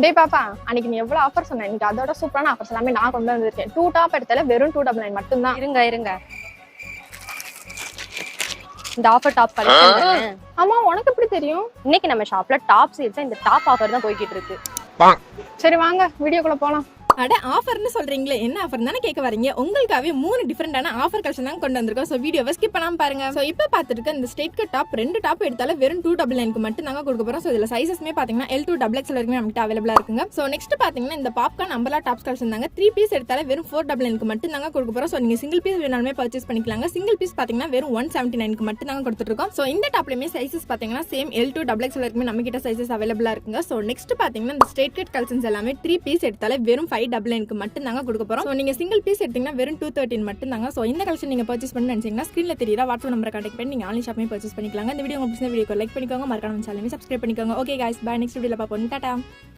டேய் பாப்பா, அன்னைக்கு நீ எவ்வளவு ஆஃபர் சொன்ன? இன்னைக்கு அதோட சூப்பரான ஆஃபர்ஸ் எல்லாமே நான் கொண்டு வந்திருக்கேன். 2 டாப் எடுத்தால வெறும் 299 மட்டும் தான். இருங்க இந்த ஆஃபர் டாப் கலெக்ஷன் தானே? ஆமா, உனக்கு எப்படி தெரியும்? இன்னைக்கு நம்ம ஷாப்ல டாப் சேல்ஸ் இந்த டாப் ஆஃபர் தான் போய்கிட்டு இருக்கு. சரி வாங்க வீடியோக்குள்ள போலாம். அட ஆஃபர்னு சொல்றீங்களே, என்ன ஆஃபர் தானே கேட்க வரீங்க. உங்களுக்காகவே 3 டிஃபரெண்டான ஆஃபர் கலெக்ஷன் தான் கொண்டு வந்திருக்கோம். ஸோ வீடியோவை ஸ்கிப் பண்ணாம பாருங்க. ஸோ இப்போ பார்த்துருக்க இந்த ஸ்ட்ரெயிட் கட் டாப் 2 டாப் எடுத்தாலும் வெறும் 299 மட்டும் நாங்கள் கொடுக்க போறோம். ஸோ இதில் சைஸஸ்மே பார்த்தீங்கன்னா L2 XXL வரைக்கும் நமக்கு அவைலபிளா இருக்குங்க. ஸோ நெக்ஸ்ட் பார்த்தீங்கன்னா இந்த பாப்கார்ன் அம்பலா டாப்ஸ் கலெக்ஷன் தாங்க 3 பீஸ் எடுத்தாலும் வெறும் 499 மட்டும் நாங்கள் கொடுக்க போறோம். ஸோ நீங்க சிங்கிள் பீஸ் வேணாலுமே பர்ச்சேஸ் பண்ணிக்கலாங்க. சிங்கிள் பீஸ் பார்த்தீங்கன்னா வெறும் 179 மட்டும் நாங்கள் கொடுத்துட்டு இருக்கோம். ஸோ இந்த டாப்லயுமே சைஸஸ் பார்த்தீங்கன்னா சேம் L2 XXL வரைக்கும் நம்ம கிட்ட சைஸஸ் அவைலபிளா இருக்குங்க. ஸோ நெக்ஸ்ட் பார்த்தீங்கன்னா இந்த ஸ்ட்ரெயிட் கட் கலெக்ஷன்ஸ் எல்லாமே 3 பீஸ் எடுத்தாலும் வெறும் 599 மட்டும் நாங்க கொடுக்க போறோம். சோ நீங்க சிங்கிள் பீஸ் எடுத்தீங்கன்னா வெறும் 213 மட்டும் தாங்க. சோ இந்த கலெக்ஷன் நீங்க பர்ச்சேஸ் பண்ணி நினைச்சீங்கன்னா ஸ்கிரீன்ல தெரியற வாட்ஸ்அப் நம்பரை கான்டாக்ட் பண்ணி நீங்க ஆன்லைன் ஷாப்பிங் பர்ச்சேஸ் பண்ணிக்கலாம். இந்த வீடியோ உங்களுக்கு பிடிச்ச வீடியோக்கு லைக் பண்ணிக்கோங்க, மறக்காம சேனலை சப்ஸ்கிரைப் பண்ணிக்கோங்க. Okay guys, by. நெக்ஸ்ட் வீடியோல பாப்போம். டாடா.